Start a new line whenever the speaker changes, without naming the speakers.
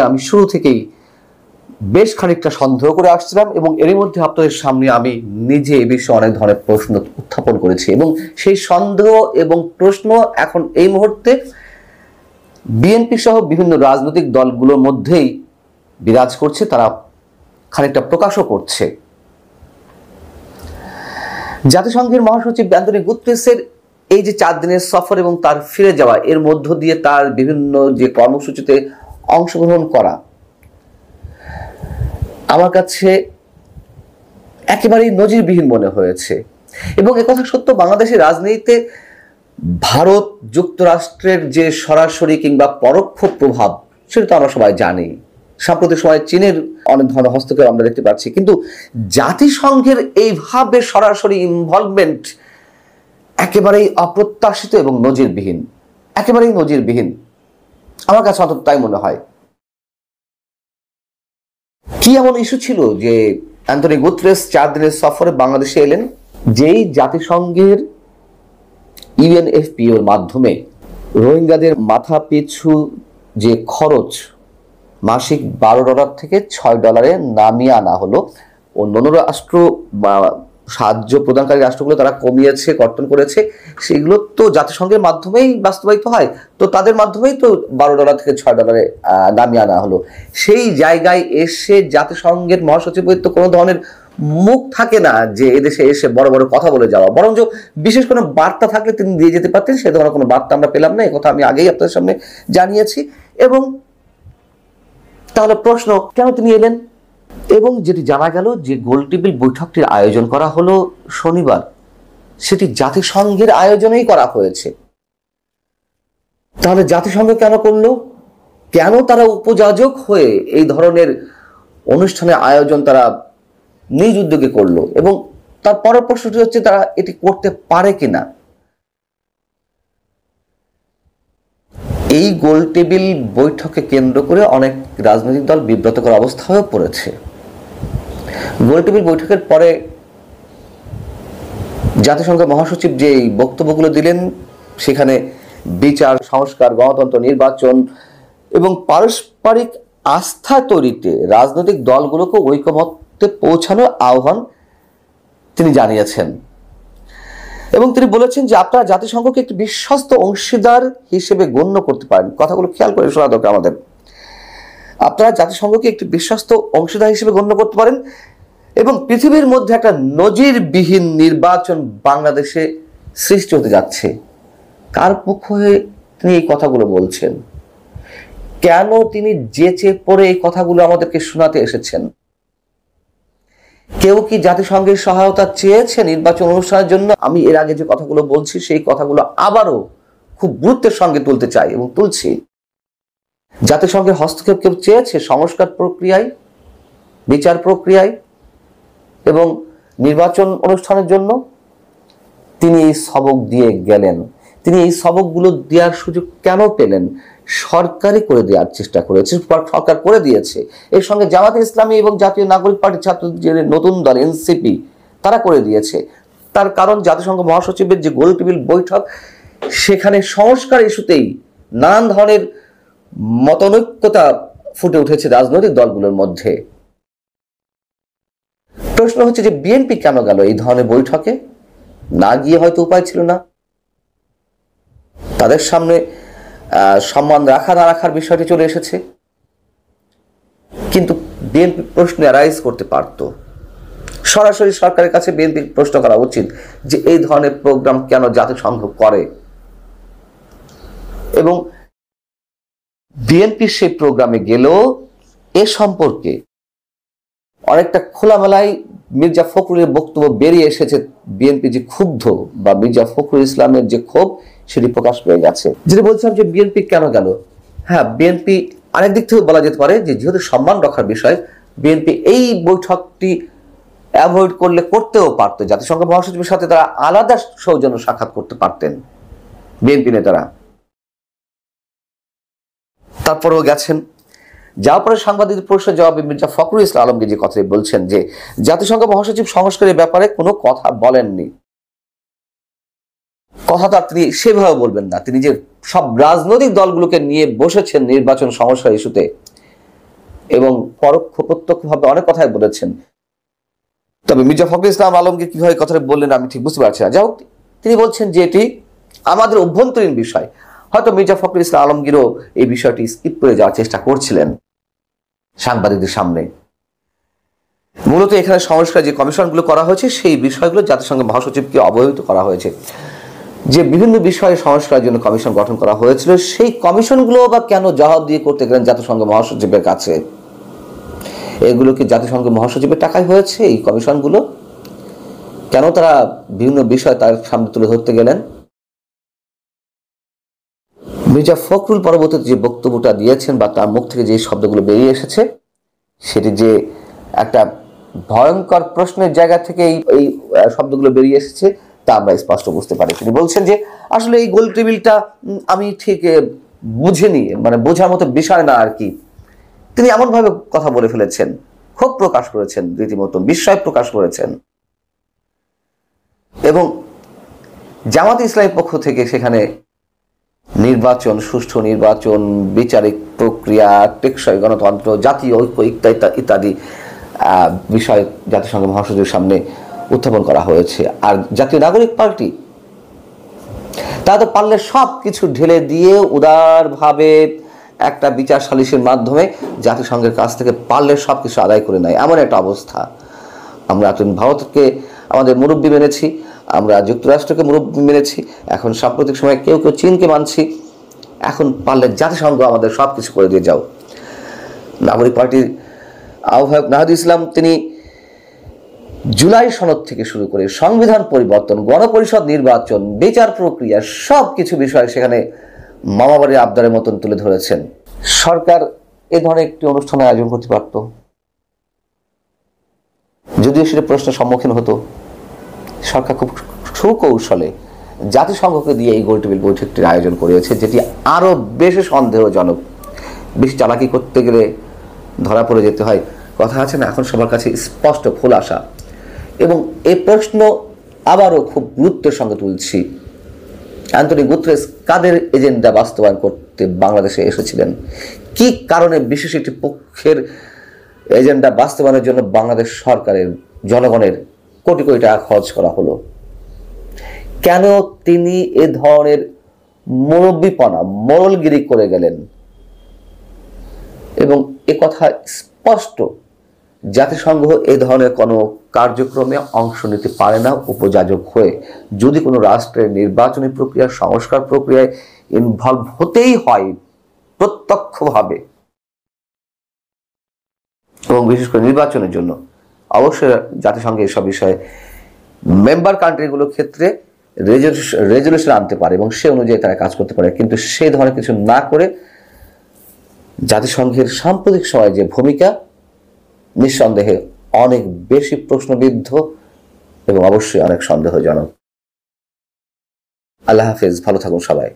আমি শুরু থেকেই বেশ খানিকটা সন্দেহ করে আসছিলাম এবং এর মধ্যে আপনাদের সামনে আমি নিজে এই বিষয়ে অনেক ধরনের প্রশ্ন উত্থাপন করেছি এবং সেই সন্দেহ এবং প্রশ্ন এখন এই মুহূর্তে বিএনপি সহ বিভিন্ন রাজনৈতিক দলগুলোর মধ্যেই বিরাজ করছে, তারা খানিকটা প্রকাশও করছে। জাতিসংঘের মহাসচিব অ্যান্টনিও গুতেরেসের এই যে 4 দিনের সফর এবং তার ফিরে যাওয়া, এর মধ্য দিয়ে তার বিভিন্ন যে কর্মসূচিতে অংশগ্রহণ করা আমার কাছে একেবারেই নজিরবিহীন মনে হয়েছে। এবং একথা সত্য, বাংলাদেশের রাজনীতিতে ভারত যুক্তরাষ্ট্রের যে সরাসরি কিংবা পরোক্ষ প্রভাব সেটা তো আমরা সবাই জানি। সাম্প্রতিক সময় চীনের অনেক ধরনের হস্তক্ষেপ আমরা দেখতে পাচ্ছি, কিন্তু জাতিসংঘের এইভাবে সরাসরি ইনভলভমেন্ট একেবারেই অপ্রত্যাশিত এবং নজিরবিহীন, একেবারেই নজিরবিহীন। আমার কাছে অন্তত তাই মনে হয়। কি এমন ইস্যু ছিল যে অ্যান্টনিও গুতেরেস 4 দিনের সফরে বাংলাদেশে এলেন? যেই জাতিসংঘের ইউএনএফপিওর মাধ্যমে রোহিঙ্গাদের মাথা পিছু যে খরচ মাসিক $12 থেকে $6 নামিয়ে আনা হলো, অন্যান্য রাষ্ট্র বা সাহায্য প্রদানকারী রাষ্ট্রগুলো তারা কমিয়েছে, কর্তন করেছে, সেগুলো তো জাতিসংঘের মাধ্যমেই বাস্তবায়িত হয়, তো তাদের মাধ্যমেই তো $12 থেকে $6 নামিয়ে আনা হলো। সেই জায়গায় এসে জাতিসংঘের মহাসচিবের তো কোনো ধরনের মুখ থাকে না যে এদেশে এসে বড় বড় কথা বলে যাওয়া, বরঞ্চ বিশেষ কোনো বার্তা থাকলে তিনি দিয়ে যেতে পারতেন। সে ধরনের কোনো বার্তা আমরা পেলাম না, কথা আমি আগেই আপনাদের সামনে জানিয়েছি। এবং তাহলে প্রশ্ন, কেন তিনি এলেন? এবং যেটি জানা গেল যে গোলটেবিল বৈঠকটির আয়োজন করা হলো শনিবার, সেটি জাতিসংঘের আয়োজনেই করা হয়েছে। তাহলে জাতিসংঘ কেন করলো? কেন তারা উপযাজক হয়ে এই ধরনের অনুষ্ঠানের আয়োজন তারা নিজ উদ্যোগে করলো? এবং তার পরের প্রশ্নটি হচ্ছে, তারা এটি করতে পারে কিনা? এই গোলটেবিল বৈঠকে কেন্দ্র করে অনেক রাজনৈতিক দল বিব্রতকর অবস্থা হয়ে পড়েছে। গোলটেবিল বৈঠকের পরে জাতিসংঘের মহাসচিব যে বক্তব্যগুলো দিলেন, সেখানে বিচার, সংস্কার, গণতন্ত্র, নির্বাচন এবং পারস্পরিক আস্থা তৈরিতে রাজনৈতিক দলগুলোকে ঐকমত্যে পৌঁছানোর আহ্বান তিনি জানিয়েছেন। এবং তিনি বলেছেন যে আপনারা জাতিসংঘকে একটি বিশ্বস্ত অংশীদার হিসেবে গণ্য করতে পারেন। কথাগুলো খেয়াল করে শোনা দরকার আমাদের। আপনারা জাতিসংঘকে একটি বিশ্বস্ত অংশীদার হিসেবে গণ্য করতে পারেন এবং পৃথিবীর মধ্যে একটা নজিরবিহীন নির্বাচন বাংলাদেশে সৃষ্টি হতে যাচ্ছে। কার পক্ষ হয়ে তিনি এই কথাগুলো বলছেন? কেন তিনি যেচে পড়ে এই কথাগুলো আমাদেরকে শোনাতে এসেছেন? কেউ কি জাতিসংঘের সহায়তা চেয়েছে নির্বাচন অনুষ্ঠানের জন্য? আমি এর আগে যে কথাগুলো বলছি সেই কথাগুলো আবারও খুব গুরুত্বের সঙ্গে তুলতে চাই এবং তুলছি। জাতিসংঘের হস্তক্ষেপ কেউ চেয়েছে সংস্কার প্রক্রিয়ায়, বিচার প্রক্রিয়ায় এবং নির্বাচন অনুষ্ঠানের জন্য? তিনি এই সবক দিয়ে গেলেন। তিনি এই সবকগুলো দেওয়ার সুযোগ কেন পেলেন? সরকারই করে দেওয়ার চেষ্টা করেছে, সরকার করে দিয়েছে। এর সঙ্গে জামাতে ইসলামী এবং জাতীয় নাগরিক পার্টির ছাত্রদের নতুন দল এনসিপি তারা করে দিয়েছে। তার কারণ জাতিসংঘ মহাসচিবের যে গোলটেবিল বৈঠক, সেখানে সংস্কার ইস্যুতেই নানান ধরনের মতানৈক্যতা ফুটে উঠেছে রাজনৈতিক দলগুলোর মধ্যে। প্রশ্ন হচ্ছে যে বিএনপি কেন গেল এই ধরনের বৈঠকে? না গিয়ে হয়তো উপায় ছিল না, তাদের সামনে সম্মান রাখা না রাখার বিষয়টি চলে এসেছে। কিন্তু বিএনপি প্রশ্ন অ্যারাইজ করতে পারত। সরাসরি সরকারের কাছে বিএনপি প্রশ্ন করা উচিত যে এই ধরনের প্রোগ্রাম কেন জাতিসংঘ করে, এবং বিএনপি সেই প্রোগ্রামে গেলেও এ সম্পর্কে অনেকটা খোলামেলায় মির্জা ফখরুলের বক্তব্য বেরিয়ে এসেছে। বিএনপি যে ক্ষুব্ধ বা মির্জা ফখরুল ইসলামের যে ক্ষোভ সেটি প্রকাশ পেয়ে গেছে। যেটা বলছিলাম যে বিএনপি কেন গেল, হ্যাঁ, বিএনপি আরেক দিক থেকে বলা যেতে পারে যে যেহেতু সম্মান রক্ষার বিষয়, বিএনপি এই বৈঠকটি অ্যাভয়েড করলে করতেও পারত। জাতিসংঘ মহাসচিবের সাথে তারা আলাদা সৌজন্য সাক্ষাৎ করতে পারতেন বিএনপি নেতারা, তারপরেও গেছেন। যাওয়ার পরে সাংবাদিকদের প্রশ্নের জবাবে মির্জা ফখরুল ইসলাম আলমগীর যে কথাটি বলছেন যে জাতিসংঘ মহাসচিব সংস্কারের ব্যাপারে কোনো কথা বলেননি। কথাটা তিনি সেভাবে বলবেন না। তিনি যে সব রাজনৈতিক দলগুলোকে নিয়ে বসেছেন নির্বাচন সংস্কার ইস্যুতে, এবং পরোক্ষ প্রত্যক্ষভাবে অনেক কথাই বলেছেন। তবে মির্জা ফখরুল ইসলাম আলমগীর কিভাবে কথাটা বললেন আমি ঠিক বুঝতে পারছি না। যাই হোক, তিনি বলছেন যে এটি আমাদের অভ্যন্তরীণ বিষয়। হয়তো মির্জা ফখরুল ইসলাম আলমগীরও এই বিষয়টি স্কিপ করে যাওয়ার চেষ্টা করছিলেন সাংবাদিকদের সামনে। মূলত এখানে সংস্কার যে কমিশনগুলো করা হয়েছে সেই বিষয়গুলো জাতিসংঘের মহাসচিবকে অবহিত করা হয়েছে। যে বিভিন্ন বিষয়ে সংস্কারের জন্য কমিশন গঠন করা হয়েছিল, সেই কমিশনগুলো বা কেন জবাব দিয়ে করতে গেলেন জাতিসংঘ মহাসচিবের কাছে? এগুলো কি জাতিসংঘ মহাসচিবের টাকায় হয়েছে? এই কমিশনগুলো কেন তারা বিভিন্ন বিষয় তার সামনে তুলে ধরতে গেলেন? মির্জা ফখরুল পরবর্তীতে যে বক্তব্যটা দিয়েছেন বা তার মুখ থেকে যে শব্দগুলো বেরিয়ে এসেছে, সেটি যে একটা ভয়ঙ্কর প্রশ্নের জায়গা থেকে এই শব্দগুলো বেরিয়ে এসেছে তা আমরা স্পষ্ট বুঝতে পারি। তিনি বলছেন যে আসলে এই গোল টেবিলটা আমি ঠিক বুঝিনি, মানে বোঝার মতো বিষয় না আর কি। তিনি এমনভাবে কথা বলে ফেলেছেন, ক্ষোভ প্রকাশ করেছেন, রীতিমতো বিস্ময় প্রকাশ করেছেন। এবং জামাতে ইসলামের পক্ষ থেকে সেখানে নির্বাচন, সুষ্ঠু নির্বাচন, বিচারিক প্রক্রিয়া, টেকসই গণতন্ত্র, জাতীয় ঐক্য ইত্যাদি বিষয় জাতিসংঘ মহাসচিবের সামনে উত্থাপন করা হয়েছে। আর জাতীয় নাগরিক পার্টি তারা তো পারলে সব কিছু ঢেলে দিয়ে উদারভাবে একটা বিচার সালিসের মাধ্যমে জাতিসংঘের কাছ থেকে পারলে সব কিছু আদায় করে নেয়, এমন একটা অবস্থা। আমরা এতদিন ভারতকে আমাদের মুরব্বী মেনেছি, আমরা যুক্তরাষ্ট্রকে মুরব্বী মেনেছি, এখন সাম্প্রতিক সময়ে কেউ কেউ চীনকে মানছি। এখন পারলে জাতিসংঘ আমাদের সব কিছু করে দিয়ে যাও। নাগরিক পার্টির আহ্বায়ক নাহিদ ইসলাম তিনি জুলাই সনদ থেকে শুরু করে সংবিধান পরিবর্তন, গণপরিষদ নির্বাচন, বিচার প্রক্রিয়া সব কিছু বিষয় সেখানে মামাবাড়ির আবদারের মতন তুলে ধরেছেন। সরকার এ ধরনের একটি অনুষ্ঠানের আয়োজন করতে পারত, যদিও সেটা প্রশ্নের সম্মুখীন হতো। সরকার খুব সুকৌশলে জাতিসংঘকে দিয়ে এই গোলটেবিল বৈঠকটির আয়োজন করেছে, যেটি আরো বেশি সন্দেহজনক। বেশি চালাকি করতে গেলে ধরা পড়ে যেতে হয়, কথা আছে না, এখন সবার কাছে স্পষ্ট খোলাসা। এবং এই প্রশ্ন আবারও খুব গুরুত্বের সঙ্গে তুলছি, অ্যান্টনি গুতেরেস কাদের এজেন্ডা বাস্তবায়ন করতে বাংলাদেশে এসেছিলেন? কি কারণে বিশেষ একটি পক্ষের এজেন্ডা বাস্তবায়নের জন্য বাংলাদেশ সরকারের, জনগণের কোটি কোটি টাকা খরচ করা হলো? কেন তিনি এ ধরনের মুরব্বীপনা, মোড়লগিরি করে গেলেন? এবং এ কথা স্পষ্ট, জাতিসংঘ এ ধরনের কোনো কার্যক্রমে অংশ নিতে পারে না উপযাজক হয়ে। যদি কোনো রাষ্ট্রের নির্বাচনী প্রক্রিয়া, সংস্কার প্রক্রিয়ায় ইনভলভ হতেই হয় প্রত্যক্ষভাবে, এবং বিশেষ করে নির্বাচনের জন্য, অবশ্যই জাতিসংঘে এসব বিষয়ে মেম্বার কান্ট্রিগুলোর ক্ষেত্রে রেজলিউশন আনতে পারে এবং সে অনুযায়ী তারা কাজ করতে পারে। কিন্তু সেই ধরনের কিছু না করে জাতিসংঘের সাম্প্রতিক সময়ে যে ভূমিকা, নিঃসন্দেহে অনেক বেশি প্রশ্নবিদ্ধ এবং অবশ্যই অনেক সন্দেহজনক। আল্লাহ হাফেজ, ভালো থাকুন সবাই।